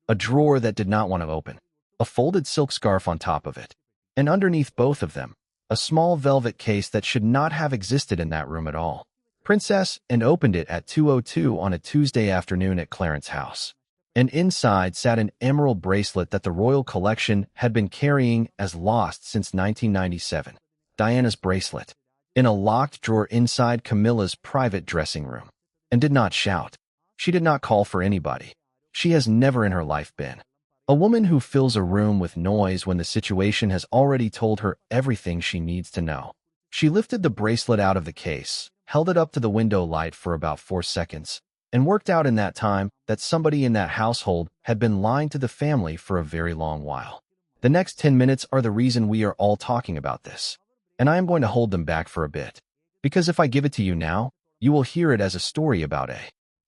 a drawer that did not want to open, a folded silk scarf on top of it, and underneath both of them, a small velvet case that should not have existed in that room at all. Princess Anne opened it at 2:02 on a Tuesday afternoon at Clarence's house. And inside sat an emerald bracelet that the royal collection had been carrying as lost since 1997. Diana's bracelet, in a locked drawer inside Camilla's private dressing room. And did not shout. She did not call for anybody. She has never in her life been a woman who fills a room with noise when the situation has already told her everything she needs to know. She lifted the bracelet out of the case, held it up to the window light for about 4 seconds, and worked out in that time that somebody in that household had been lying to the family for a very long while. The next 10 minutes are the reason we are all talking about this, and I am going to hold them back for a bit, because if I give it to you now, you will hear it as a story about a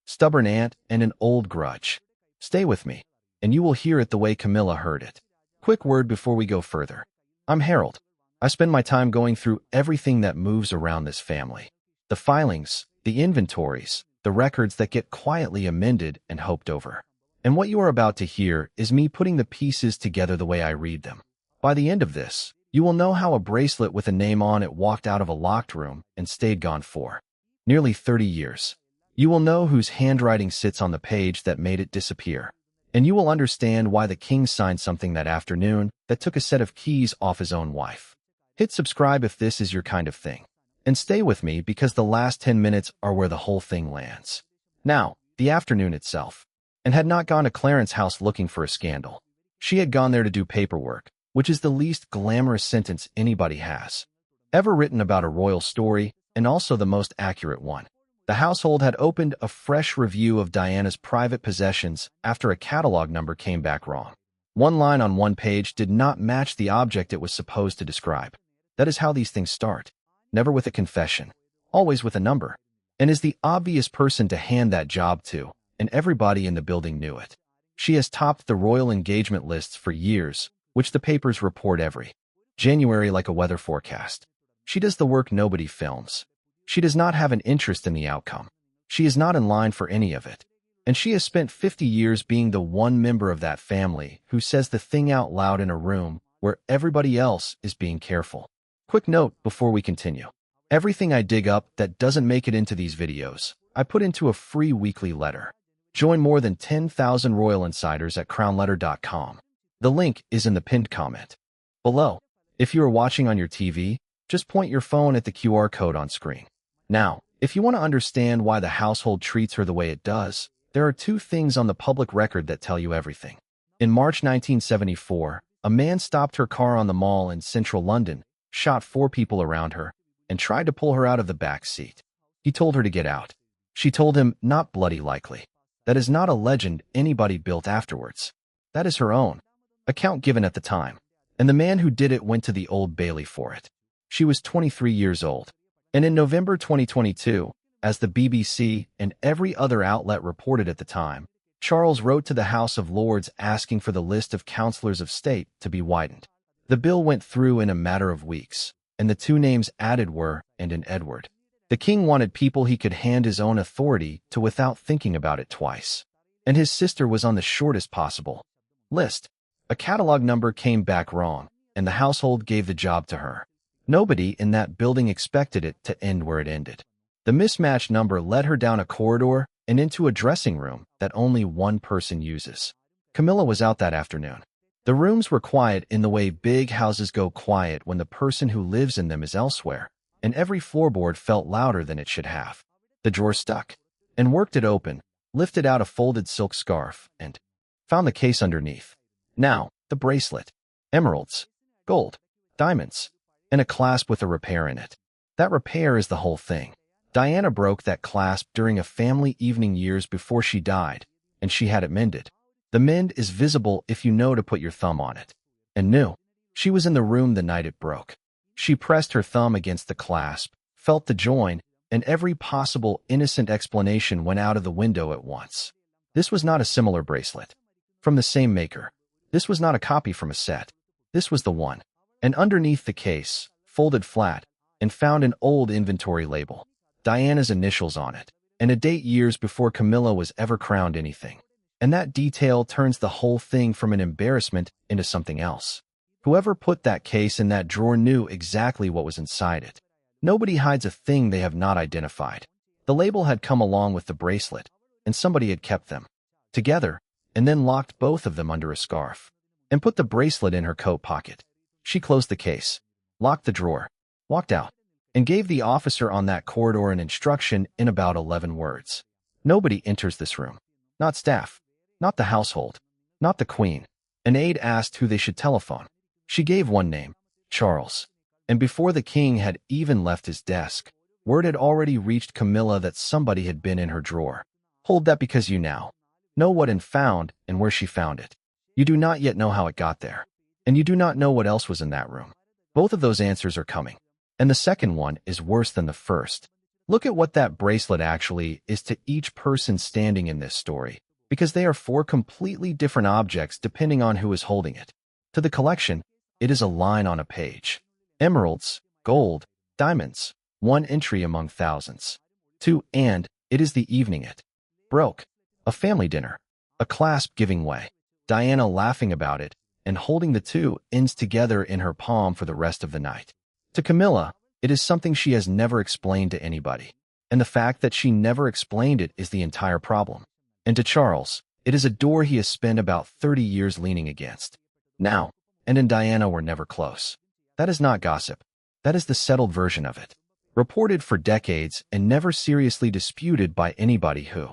stubborn aunt and an old grudge. Stay with me, and you will hear it the way Camilla heard it. Quick word before we go further. I'm Harold. I spend my time going through everything that moves around this family. The filings, the inventories, the records that get quietly amended and hoped over. And what you are about to hear is me putting the pieces together the way I read them. By the end of this, you will know how a bracelet with a name on it walked out of a locked room and stayed gone for nearly 30 years. You will know whose handwriting sits on the page that made it disappear. And you will understand why the king signed something that afternoon that took a set of keys off his own wife. Hit subscribe if this is your kind of thing. And stay with me because the last 10 minutes are where the whole thing lands. Now, the afternoon itself. And had not gone to Clarence's house looking for a scandal. She had gone there to do paperwork, which is the least glamorous sentence anybody has ever written about a royal story, and also the most accurate one. The household had opened a fresh review of Diana's private possessions after a catalog number came back wrong. One line on one page did not match the object it was supposed to describe. That is how these things start. Never with a confession, always with a number, and is the obvious person to hand that job to, and everybody in the building knew it. She has topped the royal engagement lists for years, which the papers report every January like a weather forecast. She does the work nobody films. She does not have an interest in the outcome. She is not in line for any of it. And she has spent 50 years being the one member of that family who says the thing out loud in a room where everybody else is being careful. Quick note before we continue. Everything I dig up that doesn't make it into these videos, I put into a free weekly letter. Join more than 10,000 royal insiders at crownletter.com. The link is in the pinned comment below. If you are watching on your TV, just point your phone at the QR code on screen. Now, if you want to understand why the household treats her the way it does, there are 2 things on the public record that tell you everything. In March 1974, a man stopped her car on the mall in central London, shot 4 people around her, and tried to pull her out of the back seat. He told her to get out. She told him, not bloody likely. That is not a legend anybody built afterwards. That is her own account given at the time. And the man who did it went to the Old Bailey for it. She was 23 years old. And in November 2022, as the BBC and every other outlet reported at the time, Charles wrote to the House of Lords asking for the list of councillors of state to be widened. The bill went through in a matter of weeks, and the 2 names added were Anne and Edward. The king wanted people he could hand his own authority to without thinking about it twice. And his sister was on the shortest possible list. A catalog number came back wrong, and the household gave the job to her. Nobody in that building expected it to end where it ended. The mismatched number led her down a corridor and into a dressing room that only one person uses. Camilla was out that afternoon. The rooms were quiet in the way big houses go quiet when the person who lives in them is elsewhere, and every floorboard felt louder than it should have. The drawer stuck, and worked it open, lifted out a folded silk scarf, and found the case underneath. Now, the bracelet. Emeralds, gold, diamonds, and a clasp with a repair in it. That repair is the whole thing. Diana broke that clasp during a family evening years before she died, and she had it mended. The mend is visible if you know to put your thumb on it. And knew. She was in the room the night it broke. She pressed her thumb against the clasp, felt the join, and every possible innocent explanation went out of the window at once. This was not a similar bracelet. From the same maker. This was not a copy from a set. This was the one. And underneath the case, folded flat, and found an old inventory label. Diana's initials on it, and a date years before Camilla was ever crowned anything. And that detail turns the whole thing from an embarrassment into something else. Whoever put that case in that drawer knew exactly what was inside it. Nobody hides a thing they have not identified. The label had come along with the bracelet, and somebody had kept them together and then locked both of them under a scarf and put the bracelet in her coat pocket. She closed the case, locked the drawer, walked out, and gave the officer on that corridor an instruction in about 11 words. Nobody enters this room. Not staff, not the household, not the queen. An aide asked who they should telephone. She gave one name, Charles. And before the king had even left his desk, word had already reached Camilla that somebody had been in her drawer. Hold that, because you now know what and found and where she found it. You do not yet know how it got there. And you do not know what else was in that room. Both of those answers are coming. And the second one is worse than the first. Look at what that bracelet actually is to each person standing in this story, because they are four completely different objects depending on who is holding it. To the collection, it is a line on a page. Emeralds, gold, diamonds, one entry among thousands. 2, and it is the evening it broke. A family dinner, a clasp giving way, Diana laughing about it and holding the two ends together in her palm for the rest of the night. To Camilla, it is something she has never explained to anybody, and the fact that she never explained it is the entire problem. And to Charles, it is a door he has spent about 30 years leaning against. Now, and in Diana were never close. That is not gossip. That is the settled version of it. Reported for decades and never seriously disputed by anybody who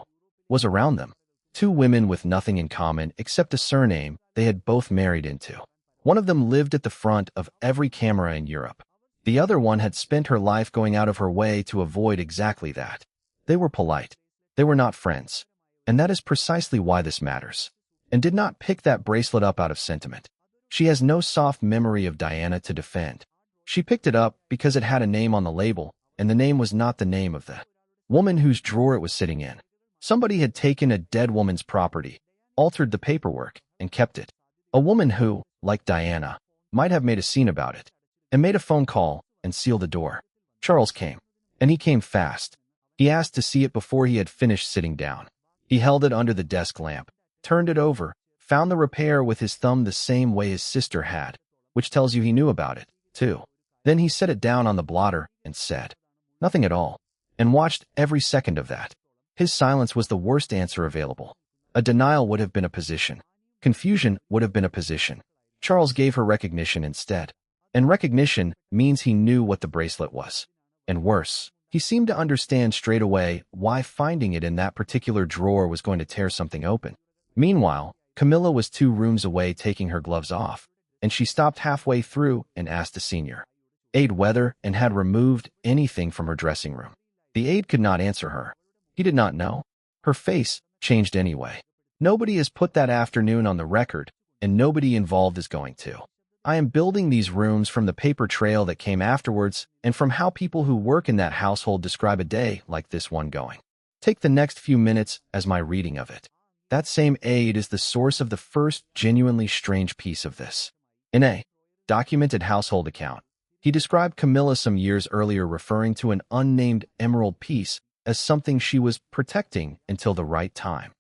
was around them. Two women with nothing in common except a surname they had both married into. One of them lived at the front of every camera in Europe. The other one had spent her life going out of her way to avoid exactly that. They were polite. They were not friends. And that is precisely why this matters. And did not pick that bracelet up out of sentiment. She has no soft memory of Diana to defend. She picked it up because it had a name on the label, and the name was not the name of the woman whose drawer it was sitting in. Somebody had taken a dead woman's property, altered the paperwork, and kept it. A woman who, like Diana, might have made a scene about it, and made a phone call and sealed the door. Charles came, and he came fast. He asked to see it before he had finished sitting down. He held it under the desk lamp, turned it over, found the repair with his thumb the same way his sister had, which tells you he knew about it, too. Then he set it down on the blotter and said, "Nothing at all," and watched every second of that. His silence was the worst answer available. A denial would have been a position. Confusion would have been a position. Charles gave her recognition instead. And recognition means he knew what the bracelet was. And worse, he seemed to understand straight away why finding it in that particular drawer was going to tear something open. Meanwhile, Camilla was 2 rooms away taking her gloves off, and she stopped halfway through and asked the senior aide whether and had removed anything from her dressing room. The aide could not answer her. He did not know. Her face changed anyway. Nobody has put that afternoon on the record, and nobody involved is going to. I am building these rooms from the paper trail that came afterwards and from how people who work in that household describe a day like this one going. Take the next few minutes as my reading of it. That same aide is the source of the first genuinely strange piece of this. In a documented household account, he described Camilla some years earlier referring to an unnamed emerald piece as something she was protecting until the right time.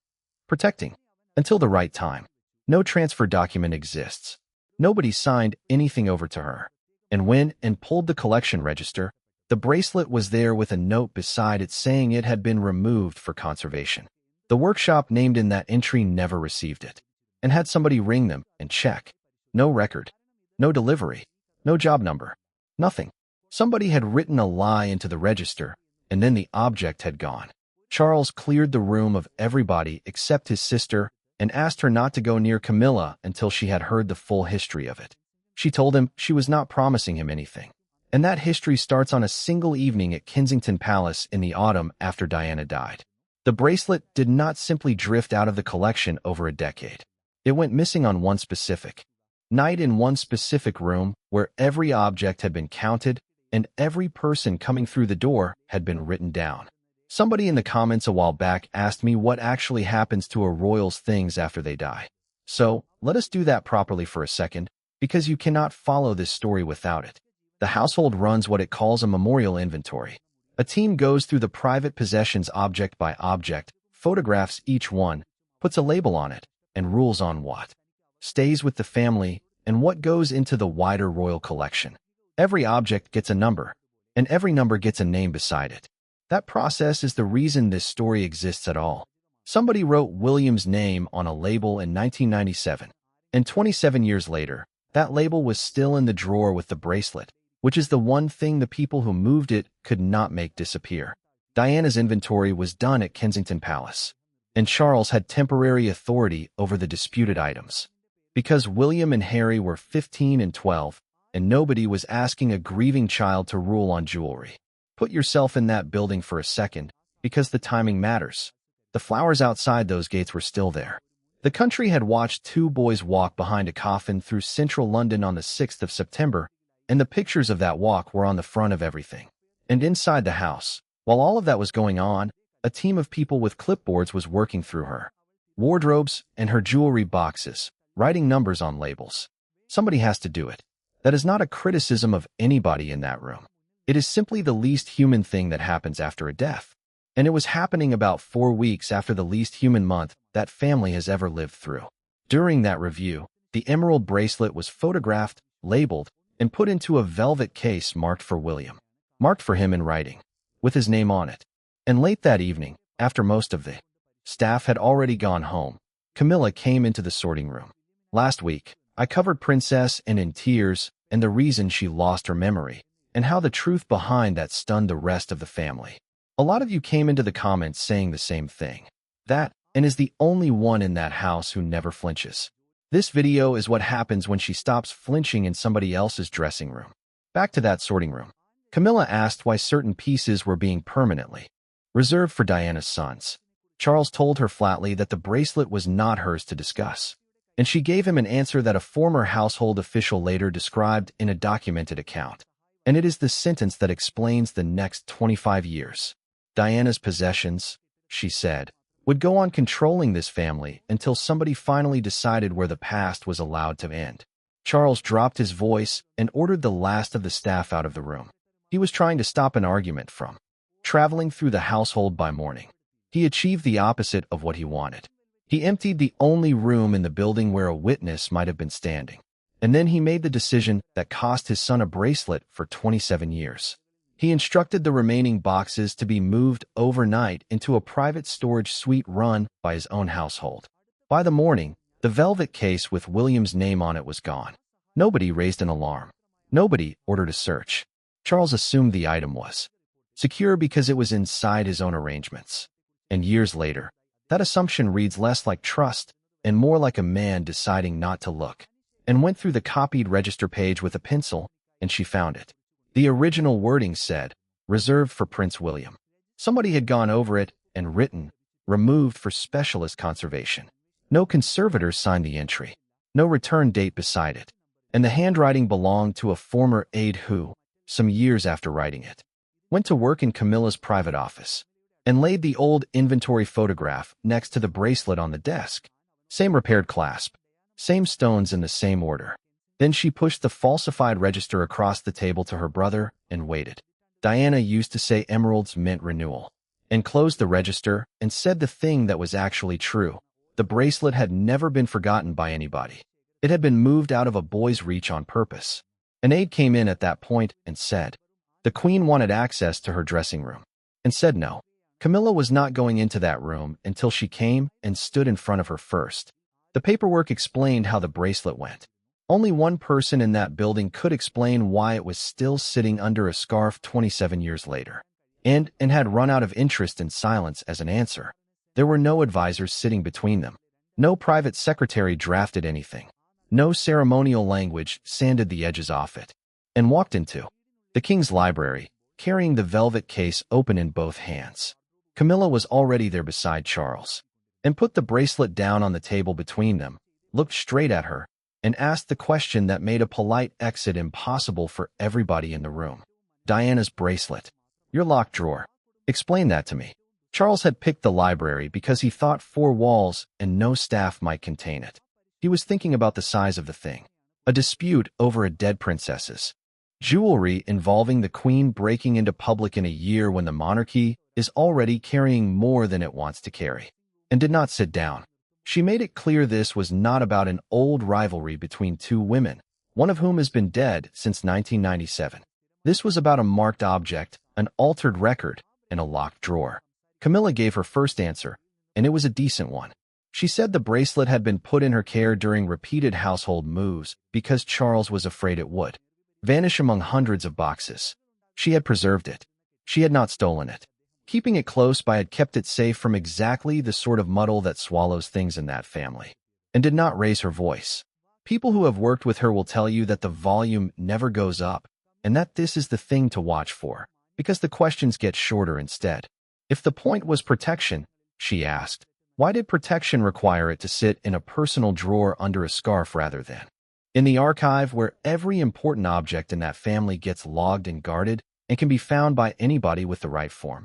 Protecting until the right time. No transfer document exists. Nobody signed anything over to her. And when and pulled the collection register, the bracelet was there with a note beside it saying it had been removed for conservation. The workshop named in that entry never received it, and had somebody ring them and check. No record, no delivery, no job number, nothing. Somebody had written a lie into the register, and then the object had gone. Charles cleared the room of everybody except his sister and asked her not to go near Camilla until she had heard the full history of it. She told him she was not promising him anything, and that history starts on a single evening at Kensington Palace in the autumn after Diana died. The bracelet did not simply drift out of the collection over a decade. It went missing on one specific night in one specific room where every object had been counted and every person coming through the door had been written down. Somebody in the comments a while back asked me what actually happens to a royal's things after they die. So, let us do that properly for a second, because you cannot follow this story without it. The household runs what it calls a memorial inventory. A team goes through the private possessions object by object, photographs each one, puts a label on it, and rules on what stays with the family and what goes into the wider royal collection. Every object gets a number, and every number gets a name beside it. That process is the reason this story exists at all. Somebody wrote William's name on a label in 1997, and 27 years later, that label was still in the drawer with the bracelet, which is the one thing the people who moved it could not make disappear. Diana's inventory was done at Kensington Palace, and Charles had temporary authority over the disputed items. Because William and Harry were 15 and 12, and nobody was asking a grieving child to rule on jewelry. Put yourself in that building for a second, because the timing matters. The flowers outside those gates were still there. The country had watched two boys walk behind a coffin through central London on the 6th of September, and the pictures of that walk were on the front of everything. And inside the house, while all of that was going on, a team of people with clipboards was working through her wardrobes and her jewelry boxes, writing numbers on labels. Somebody has to do it. That is not a criticism of anybody in that room. It is simply the least human thing that happens after a death. And it was happening about 4 weeks after the least human month that family has ever lived through. During that review, the emerald bracelet was photographed, labeled, and put into a velvet case marked for William, marked for him in writing, with his name on it. And late that evening, after most of the staff had already gone home, Camilla came into the sorting room. Last week, I covered Princess Anne in tears and the reason she lost her memory, and how the truth behind that stunned the rest of the family. A lot of you came into the comments saying the same thing. That Anne is the only one in that house who never flinches. This video is what happens when she stops flinching in somebody else's dressing room. Back to that sorting room. Camilla asked why certain pieces were being permanently reserved for Diana's sons. Charles told her flatly that the bracelet was not hers to discuss, and she gave him an answer that a former household official later described in a documented account. And it is the sentence that explains the next 25 years. Diana's possessions, she said, would go on controlling this family until somebody finally decided where the past was allowed to end. Charles dropped his voice and ordered the last of the staff out of the room. He was trying to stop an argument from traveling through the household by morning. He achieved the opposite of what he wanted. He emptied the only room in the building where a witness might have been standing. And then he made the decision that cost his son a bracelet for 27 years. He instructed the remaining boxes to be moved overnight into a private storage suite run by his own household. By the morning, the velvet case with William's name on it was gone. Nobody raised an alarm. Nobody ordered a search. Charles assumed the item was secure because it was inside his own arrangements. And years later, that assumption reads less like trust and more like a man deciding not to look, and went through the copied register page with a pencil, and she found it. The original wording said, "Reserved for Prince William." Somebody had gone over it and written, "Removed for specialist conservation." No conservator signed the entry. No return date beside it. And the handwriting belonged to a former aide who, some years after writing it, went to work in Camilla's private office and laid the old inventory photograph next to the bracelet on the desk. Same repaired clasp. Same stones in the same order. Then she pushed the falsified register across the table to her brother and waited. Diana used to say emeralds meant renewal, and closed the register and said the thing that was actually true. The bracelet had never been forgotten by anybody. It had been moved out of a boy's reach on purpose. An aide came in at that point and said, the Queen wanted access to her dressing room, and said no. Camilla was not going into that room until she came and stood in front of her first. The paperwork explained how the bracelet went. Only one person in that building could explain why it was still sitting under a scarf 27 years later, and had run out of interest in silence as an answer. There were no advisors sitting between them. No private secretary drafted anything. No ceremonial language sanded the edges off it. And walked into the King's Library, carrying the velvet case open in both hands. Camilla was already there beside Charles, and put the bracelet down on the table between them, looked straight at her, and asked the question that made a polite exit impossible for everybody in the room. Diana's bracelet. Your locked drawer. Explain that to me. Charles had picked the library because he thought 4 walls and no staff might contain it. He was thinking about the size of the thing. A dispute over a dead princess's jewelry involving the Queen breaking into public in a year when the monarchy is already carrying more than it wants to carry. And did not sit down. She made it clear this was not about an old rivalry between two women, one of whom has been dead since 1997. This was about a marked object, an altered record, in a locked drawer. Camilla gave her first answer, and it was a decent one. She said the bracelet had been put in her care during repeated household moves because Charles was afraid it would vanish among hundreds of boxes. She had preserved it. She had not stolen it. Keeping it close by had kept it safe from exactly the sort of muddle that swallows things in that family, and did not raise her voice. People who have worked with her will tell you that the volume never goes up, and that this is the thing to watch for, because the questions get shorter instead. If the point was protection, she asked, why did protection require it to sit in a personal drawer under a scarf rather than in the archive where every important object in that family gets logged and guarded and can be found by anybody with the right form?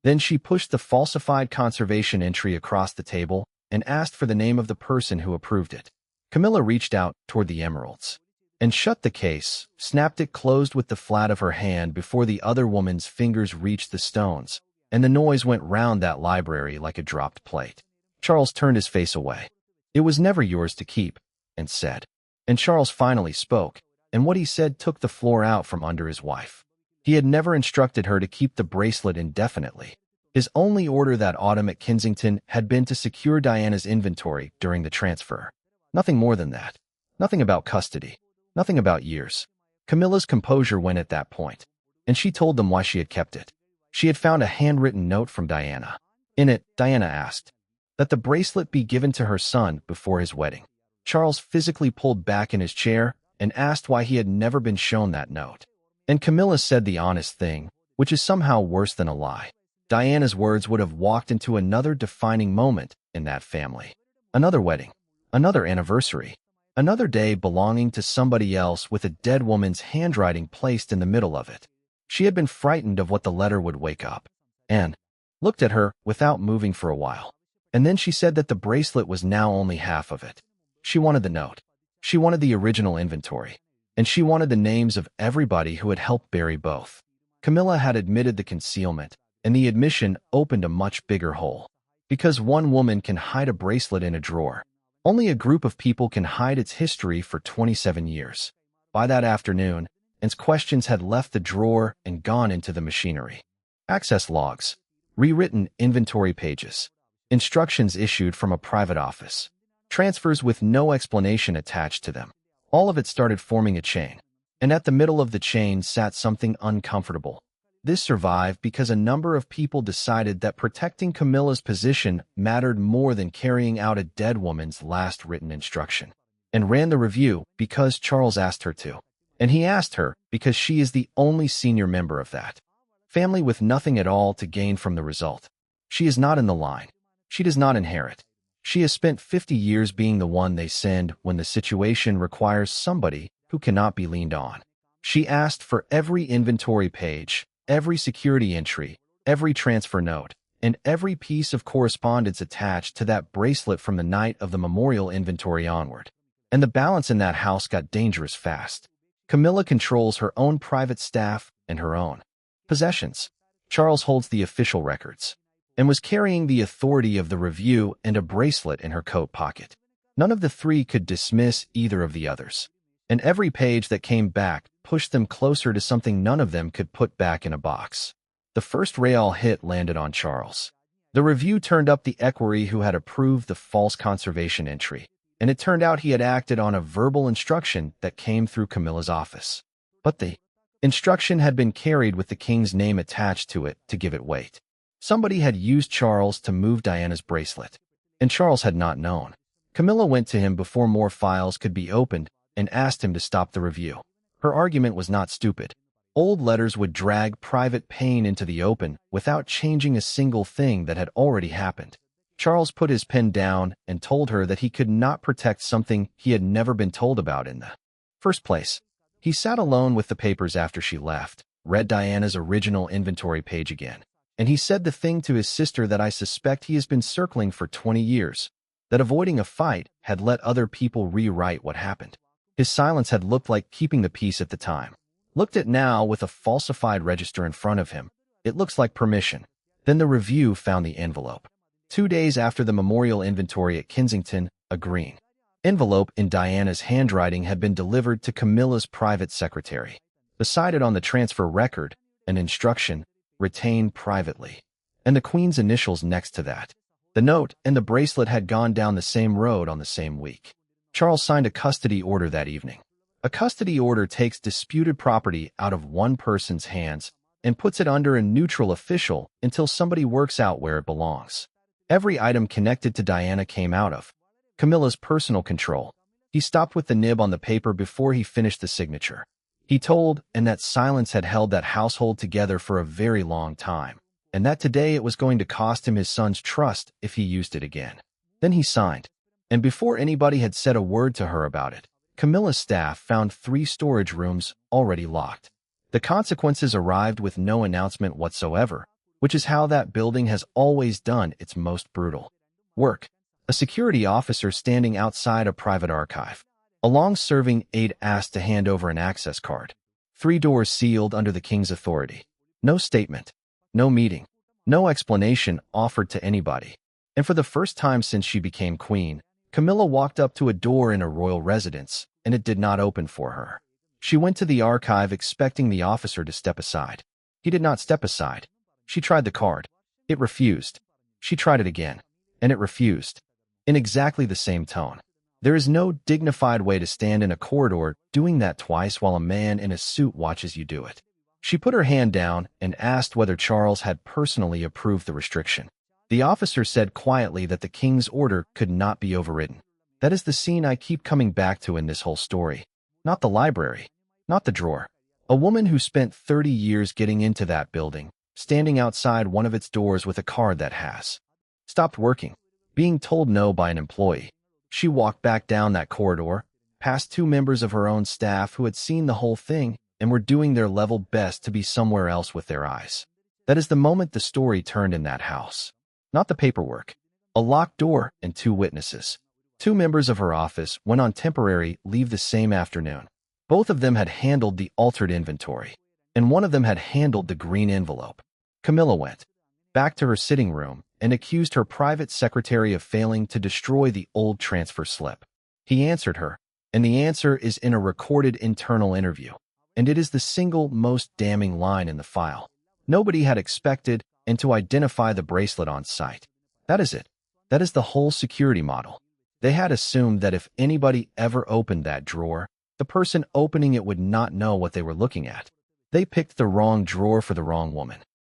Then she pushed the falsified conservation entry across the table and asked for the name of the person who approved it. Camilla reached out toward the emeralds and shut the case, snapped it closed with the flat of her hand before the other woman's fingers reached the stones, and the noise went round that library like a dropped plate. Charles turned his face away. It was never yours to keep, and said. And Charles finally spoke, and what he said took the floor out from under his wife. He had never instructed her to keep the bracelet indefinitely. His only order that autumn at Kensington had been to secure Diana's inventory during the transfer. Nothing more than that. Nothing about custody. Nothing about years. Camilla's composure went at that point, and she told them why she had kept it. She had found a handwritten note from Diana. In it, Diana asked that the bracelet be given to her son before his wedding. Charles physically pulled back in his chair and asked why he had never been shown that note. And Camilla said the honest thing, which is somehow worse than a lie. Diana's words would have walked into another defining moment in that family. Another wedding. Another anniversary. Another day belonging to somebody else with a dead woman's handwriting placed in the middle of it. She had been frightened of what the letter would wake up. Anne looked at her without moving for a while. And then she said that the bracelet was now only half of it. She wanted the note. She wanted the original inventory. And she wanted the names of everybody who had helped bury both. Camilla had admitted the concealment, and the admission opened a much bigger hole. Because one woman can hide a bracelet in a drawer, only a group of people can hide its history for 27 years. By that afternoon, Anne's questions had left the drawer and gone into the machinery. Access logs, rewritten inventory pages, instructions issued from a private office, transfers with no explanation attached to them. All of it started forming a chain, and at the middle of the chain sat something uncomfortable. This survived because a number of people decided that protecting Camilla's position mattered more than carrying out a dead woman's last written instruction, and ran the review because Charles asked her to. And he asked her because she is the only senior member of that family with nothing at all to gain from the result. She is not in the line. She does not inherit. She has spent 50 years being the one they send when the situation requires somebody who cannot be leaned on. She asked for every inventory page, every security entry, every transfer note, and every piece of correspondence attached to that bracelet from the night of the memorial inventory onward. And the balance in that house got dangerous fast. Camilla controls her own private staff and her own possessions. Charles holds the official records, and was carrying the authority of the review and a bracelet in her coat pocket. None of the three could dismiss either of the others, and every page that came back pushed them closer to something none of them could put back in a box. The first Real hit landed on Charles. The review turned up the equerry who had approved the false conservation entry, and it turned out he had acted on a verbal instruction that came through Camilla's office. But the instruction had been carried with the king's name attached to it to give it weight. Somebody had used Charles to move Diana's bracelet, and Charles had not known. Camilla went to him before more files could be opened and asked him to stop the review. Her argument was not stupid. Old letters would drag private pain into the open without changing a single thing that had already happened. Charles put his pen down and told her that he could not protect something he had never been told about in the first place. He sat alone with the papers after she left, read Diana's original inventory page again, and he said the thing to his sister that I suspect he has been circling for 20 years, that avoiding a fight had let other people rewrite what happened. His silence had looked like keeping the peace at the time. Looked at now with a falsified register in front of him, it looks like permission. Then the review found the envelope. 2 days after the memorial inventory at Kensington, a green envelope in Diana's handwriting had been delivered to Camilla's private secretary. Beside it on the transfer record, an instruction, retain privately, and the Queen's initials next to that. The note and the bracelet had gone down the same road on the same week. Charles signed a custody order that evening. A custody order takes disputed property out of one person's hands and puts it under a neutral official until somebody works out where it belongs. Every item connected to Diana came out of Camilla's personal control. He stopped with the nib on the paper before he finished the signature. He told, and that silence had held that household together for a very long time, and that today it was going to cost him his son's trust if he used it again. Then he signed, and before anybody had said a word to her about it, Camilla's staff found 3 storage rooms already locked. The consequences arrived with no announcement whatsoever, which is how that building has always done its most brutal work. A security officer standing outside a private archive. A long-serving aide asked to hand over an access card. 3 doors sealed under the king's authority. No statement. No meeting. No explanation offered to anybody. And for the first time since she became queen, Camilla walked up to a door in a royal residence, and it did not open for her. She went to the archive expecting the officer to step aside. He did not step aside. She tried the card. It refused. She tried it again, and it refused. In exactly the same tone. There is no dignified way to stand in a corridor doing that twice while a man in a suit watches you do it. She put her hand down and asked whether Charles had personally approved the restriction. The officer said quietly that the king's order could not be overridden. That is the scene I keep coming back to in this whole story. Not the library. Not the drawer. A woman who spent 30 years getting into that building, standing outside one of its doors with a card that has stopped working. Being told no by an employee. She walked back down that corridor, past 2 members of her own staff who had seen the whole thing and were doing their level best to be somewhere else with their eyes. That is the moment the story turned in that house. Not the paperwork. A locked door and 2 witnesses. 2 members of her office went on temporary leave the same afternoon. Both of them had handled the altered inventory, and one of them had handled the green envelope. Camilla went back to her sitting room and accused her private secretary of failing to destroy the old transfer slip. He answered her, and the answer is in a recorded internal interview, and it is the single most damning line in the file. Nobody had expected and to identify the bracelet on site. That is it. That is the whole security model. They had assumed that if anybody ever opened that drawer, the person opening it would not know what they were looking at. They picked the wrong drawer for the wrong woman.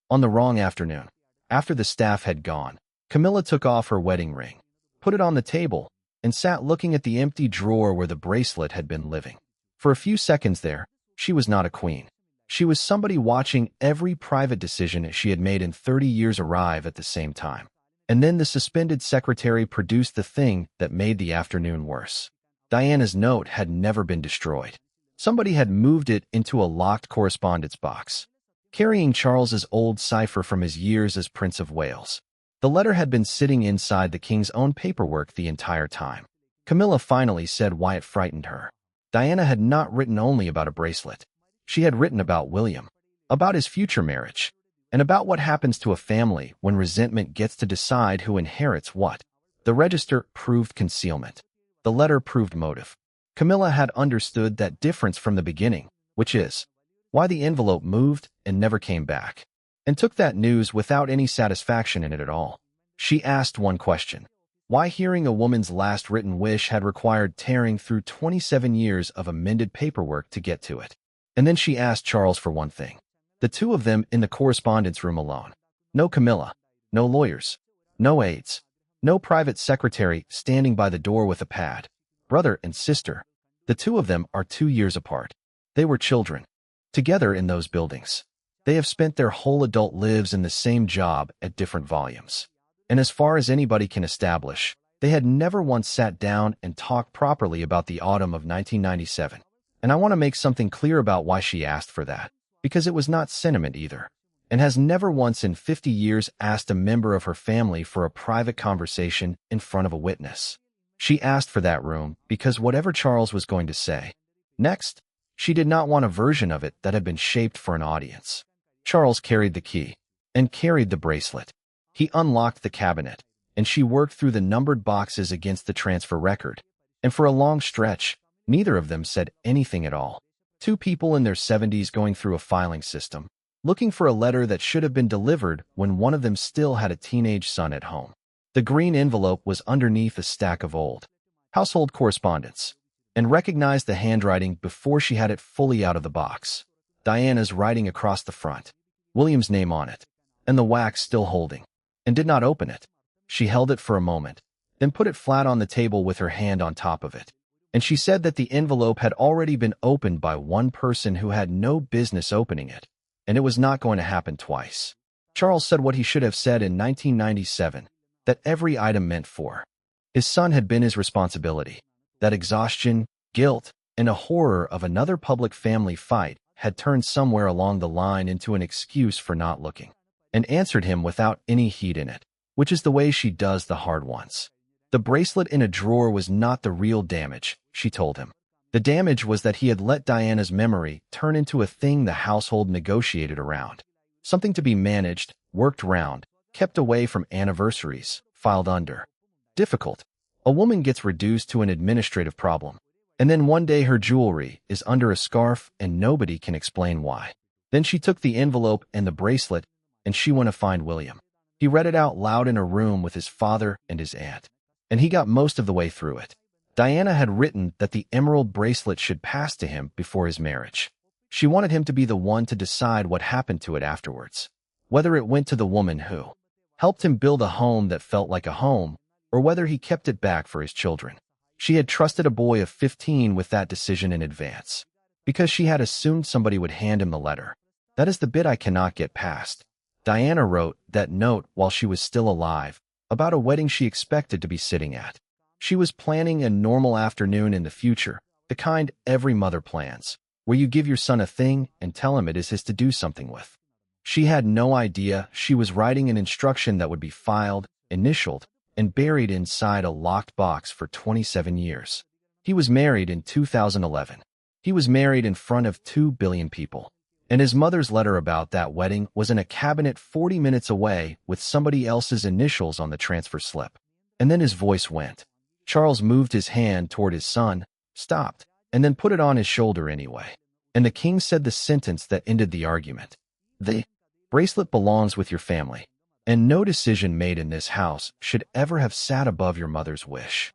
On the wrong afternoon. After the staff had gone, Camilla took off her wedding ring, put it on the table, and sat looking at the empty drawer where the bracelet had been living. For a few seconds there, she was not a queen. She was somebody watching every private decision she had made in 30 years arrive at the same time. And then the suspended secretary produced the thing that made the afternoon worse. Diana's note had never been destroyed. Somebody had moved it into a locked correspondence box, carrying Charles's old cipher from his years as Prince of Wales. The letter had been sitting inside the king's own paperwork the entire time. Camilla finally said why it frightened her. Diana had not written only about a bracelet. She had written about William, about his future marriage, and about what happens to a family when resentment gets to decide who inherits what. The register proved concealment. The letter proved motive. Camilla had understood that difference from the beginning, which is why the envelope moved and never came back, and took that news without any satisfaction in it at all. She asked one question. Why hearing a woman's last written wish had required tearing through 27 years of amended paperwork to get to it. And then she asked Charles for one thing. The 2 of them in the correspondence room alone. No Camilla. No lawyers. No aides. No private secretary standing by the door with a pad. Brother and sister. The 2 of them are 2 years apart. They were children. Together in those buildings. They have spent their whole adult lives in the same job at different volumes. And as far as anybody can establish, they had never once sat down and talked properly about the autumn of 1997. And I want to make something clear about why she asked for that, because it was not sentiment either, and has never once in 50 years asked a member of her family for a private conversation in front of a witness. She asked for that room because whatever Charles was going to say next, she did not want a version of it that had been shaped for an audience. Charles carried the key and carried the bracelet. He unlocked the cabinet and she worked through the numbered boxes against the transfer record. And for a long stretch, neither of them said anything at all. Two people in their 70s going through a filing system, looking for a letter that should have been delivered when one of them still had a teenage son at home. The green envelope was underneath a stack of old household correspondence, and recognized the handwriting before she had it fully out of the box. Diana's writing across the front, William's name on it, and the wax still holding, and did not open it. She held it for a moment, then put it flat on the table with her hand on top of it. And she said that the envelope had already been opened by one person who had no business opening it, and it was not going to happen twice. Charles said what he should have said in 1997, that every item meant for his son had been his responsibility, that exhaustion, guilt, and a horror of another public family fight had turned somewhere along the line into an excuse for not looking, and answered him without any heat in it, which is the way she does the hard ones. The bracelet in a drawer was not the real damage, she told him. The damage was that he had let Diana's memory turn into a thing the household negotiated around, something to be managed, worked round, kept away from anniversaries, filed under. Difficult. A woman gets reduced to an administrative problem, and then one day her jewelry is under a scarf and nobody can explain why. Then she took the envelope and the bracelet, and she went to find William. He read it out loud in a room with his father and his aunt, and he got most of the way through it. Diana had written that the emerald bracelet should pass to him before his marriage. She wanted him to be the one to decide what happened to it afterwards, whether it went to the woman who helped him build a home that felt like a home, or whether he kept it back for his children. She had trusted a boy of 15 with that decision in advance, because she had assumed somebody would hand him the letter. That is the bit I cannot get past. Diana wrote that note while she was still alive, about a wedding she expected to be sitting at. She was planning a normal afternoon in the future, the kind every mother plans, where you give your son a thing and tell him it is his to do something with. She had no idea she was writing an instruction that would be filed, initialed, and buried inside a locked box for 27 years. He was married in 2011. He was married in front of 2 billion people. And his mother's letter about that wedding was in a cabinet 40 minutes away with somebody else's initials on the transfer slip. And then his voice went. Charles moved his hand toward his son, stopped, and then put it on his shoulder anyway. And the king said the sentence that ended the argument. The bracelet belongs with your family, and no decision made in this house should ever have sat above your mother's wish.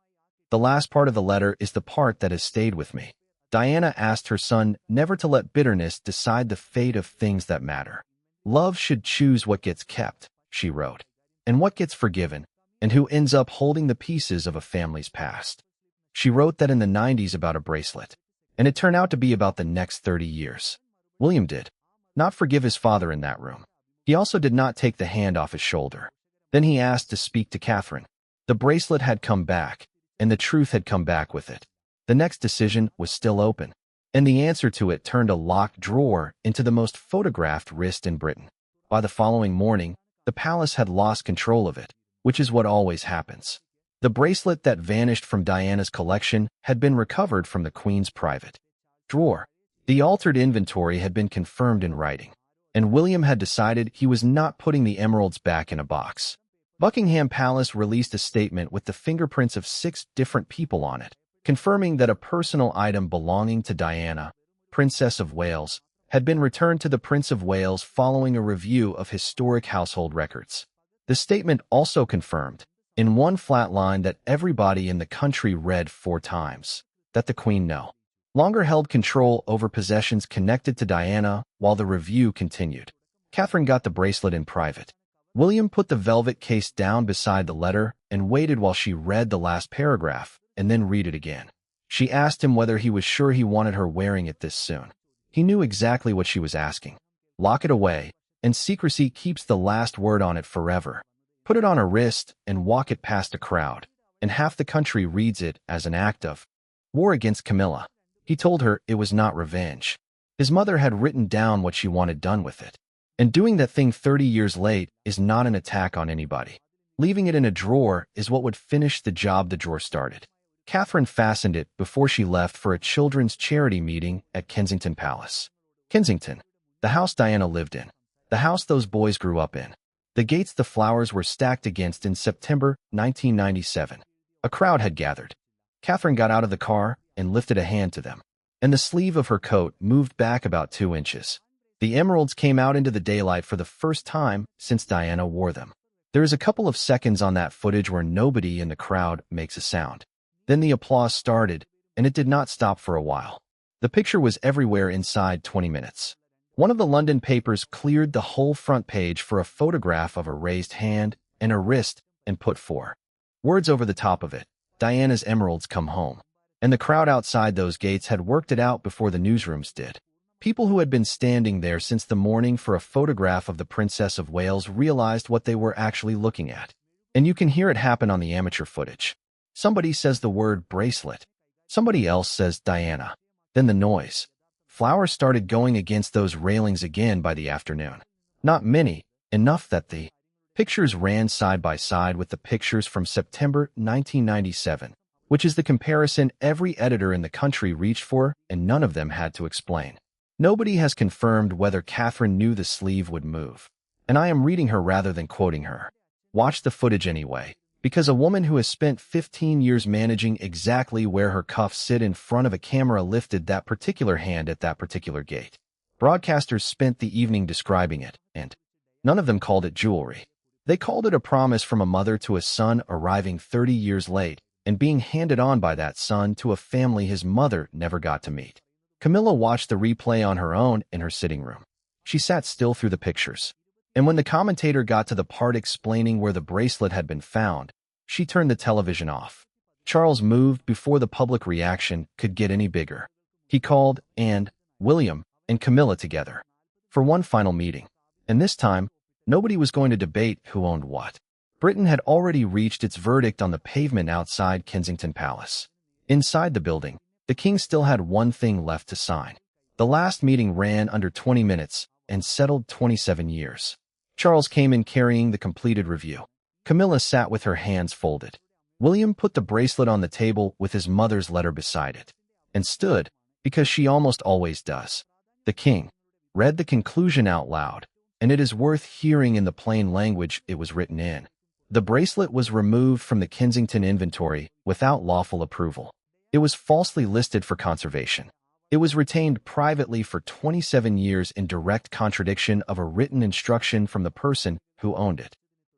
The last part of the letter is the part that has stayed with me. Diana asked her son never to let bitterness decide the fate of things that matter. Love should choose what gets kept, she wrote, and what gets forgiven, and who ends up holding the pieces of a family's past. She wrote that in the 90s about a bracelet, and it turned out to be about the next 30 years. William did not forgive his father in that room. He also did not take the hand off his shoulder. Then he asked to speak to Catherine. The bracelet had come back, and the truth had come back with it. The next decision was still open, and the answer to it turned a locked drawer into the most photographed wrist in Britain. By the following morning, the palace had lost control of it, which is what always happens. The bracelet that vanished from Diana's collection had been recovered from the Queen's private drawer. The altered inventory had been confirmed in writing, and William had decided he was not putting the emeralds back in a box. Buckingham Palace released a statement with the fingerprints of 6 different people on it, confirming that a personal item belonging to Diana, Princess of Wales, had been returned to the Prince of Wales following a review of historic household records. The statement also confirmed, in one flat line that everybody in the country read 4 times, that the Queen no longer held control over possessions connected to Diana while the review continued. Catherine got the bracelet in private. William put the velvet case down beside the letter and waited while she read the last paragraph and then read it again. She asked him whether he was sure he wanted her wearing it this soon. He knew exactly what she was asking. Lock it away, and secrecy keeps the last word on it forever. Put it on a wrist and walk it past a crowd, and half the country reads it as an act of war against Camilla. He told her it was not revenge. His mother had written down what she wanted done with it. And doing that thing 30 years late is not an attack on anybody. Leaving it in a drawer is what would finish the job the drawer started. Catherine fastened it before she left for a children's charity meeting at Kensington Palace. Kensington, the house Diana lived in, the house those boys grew up in. the gates the flowers were stacked against in September 1997. A crowd had gathered. Catherine got out of the car and lifted a hand to them, and the sleeve of her coat moved back about 2 inches. The emeralds came out into the daylight for the first time since Diana wore them. There is a couple of seconds on that footage where nobody in the crowd makes a sound. Then the applause started, and it did not stop for a while. The picture was everywhere inside 20 minutes. One of the London papers cleared the whole front page for a photograph of a raised hand and a wrist and put 4 words over the top of it: Diana's emeralds come home. And the crowd outside those gates had worked it out before the newsrooms did. People who had been standing there since the morning for a photograph of the Princess of Wales realized what they were actually looking at. And you can hear it happen on the amateur footage. Somebody says the word bracelet. Somebody else says Diana. Then the noise. Flowers started going against those railings again by the afternoon. Not many, enough that the pictures ran side by side with the pictures from September 1997, which is the comparison every editor in the country reached for, and none of them had to explain. Nobody has confirmed whether Catherine knew the sleeve would move, and I am reading her rather than quoting her. Watch the footage anyway, because a woman who has spent 15 years managing exactly where her cuffs sit in front of a camera lifted that particular hand at that particular gate. Broadcasters spent the evening describing it, and none of them called it jewelry. They called it a promise from a mother to a son arriving 30 years late and being handed on by that son to a family his mother never got to meet. Camilla watched the replay on her own in her sitting room. She sat still through the pictures. And when the commentator got to the part explaining where the bracelet had been found, she turned the television off. Charles moved before the public reaction could get any bigger. He called Anne, William, and Camilla together for one final meeting. And this time, nobody was going to debate who owned what. Britain had already reached its verdict on the pavement outside Kensington Palace. Inside the building, the king still had one thing left to sign. The last meeting ran under 20 minutes and settled 27 years. Charles came in carrying the completed review. Camilla sat with her hands folded. William put the bracelet on the table with his mother's letter beside it, and stood, because she almost always does. The king read the conclusion out loud, and it is worth hearing in the plain language it was written in. The bracelet was removed from the Kensington inventory without lawful approval. It was falsely listed for conservation. It was retained privately for 27 years in direct contradiction of a written instruction from the person who owned it.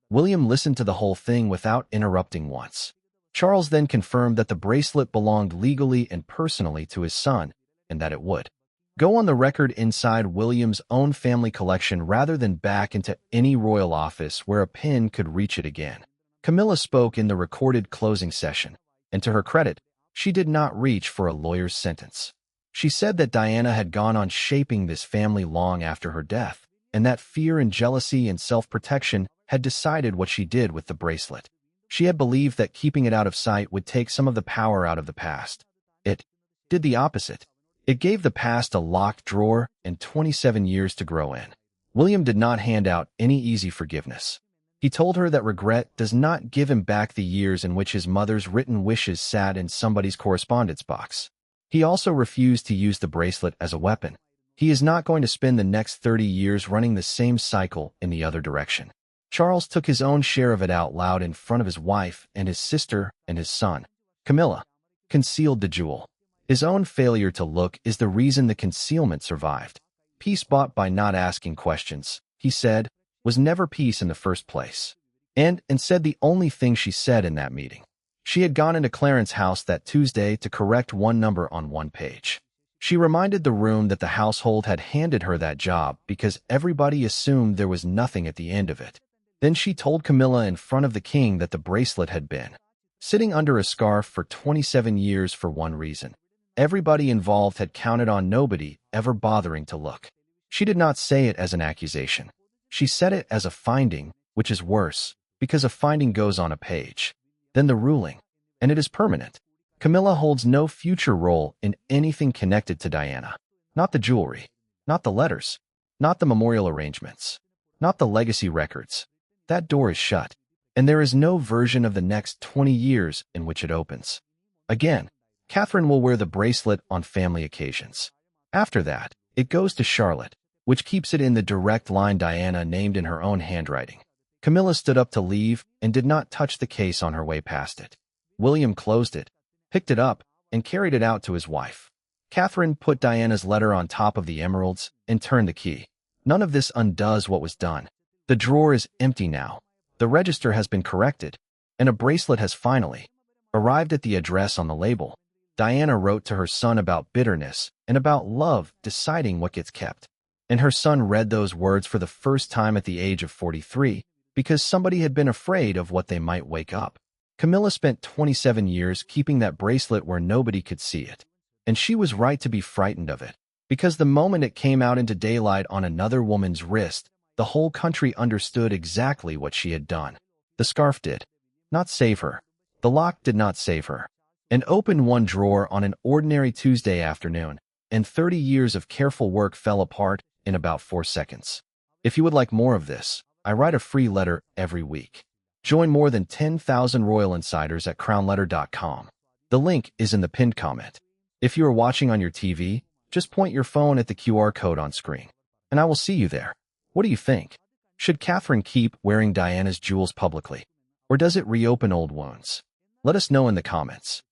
William listened to the whole thing without interrupting once. Charles then confirmed that the bracelet belonged legally and personally to his son, and that it would go on the record inside William's own family collection rather than back into any royal office where a pin could reach it again. Camilla spoke in the recorded closing session, and to her credit, she did not reach for a lawyer's sentence. She said that Diana had gone on shaping this family long after her death, and that fear and jealousy and self-protection had decided what she did with the bracelet. She had believed that keeping it out of sight would take some of the power out of the past. It did the opposite. It gave the past a locked drawer and 27 years to grow in. William did not hand out any easy forgiveness. He told her that regret does not give him back the years in which his mother's written wishes sat in somebody's correspondence box. He also refused to use the bracelet as a weapon. He is not going to spend the next 30 years running the same cycle in the other direction. Charles took his own share of it out loud in front of his wife and his sister and his son. Camilla concealed the jewel. His own failure to look is the reason the concealment survived. Peace bought by not asking questions, he said, was never peace in the first place. And said the only thing she said in that meeting. She had gone into Clarence's house that Tuesday to correct one number on one page. She reminded the room that the household had handed her that job because everybody assumed there was nothing at the end of it. Then she told Camilla in front of the king that the bracelet had been sitting under a scarf for 27 years for one reason. Everybody involved had counted on nobody ever bothering to look. She did not say it as an accusation. She said it as a finding, which is worse, because a finding goes on a page. Then the ruling, and it is permanent. Camilla holds no future role in anything connected to Diana. Not the jewelry, not the letters, not the memorial arrangements, not the legacy records. That door is shut, and there is no version of the next 20 years in which it opens. Again, Catherine will wear the bracelet on family occasions. After that, it goes to Charlotte, which keeps it in the direct line Diana named in her own handwriting. Camilla stood up to leave and did not touch the case on her way past it. William closed it, picked it up, and carried it out to his wife. Catherine put Diana's letter on top of the emeralds and turned the key. None of this undoes what was done. The drawer is empty now. The register has been corrected, and a bracelet has finally arrived at the address on the label. Diana wrote to her son about bitterness and about love deciding what gets kept. And her son read those words for the first time at the age of 43 because somebody had been afraid of what they might wake up. Camilla spent 27 years keeping that bracelet where nobody could see it. And she was right to be frightened of it, because the moment it came out into daylight on another woman's wrist, the whole country understood exactly what she had done. The scarf did not save her. The lock did not save her. And opened one drawer on an ordinary Tuesday afternoon, and 30 years of careful work fell apart in about 4 seconds. If you would like more of this, I write a free letter every week. Join more than 10,000 royal insiders at crownletter.com. The link is in the pinned comment. If you are watching on your TV, just point your phone at the QR code on screen, and I will see you there. What do you think? Should Catherine keep wearing Diana's jewels publicly, or does it reopen old wounds? Let us know in the comments.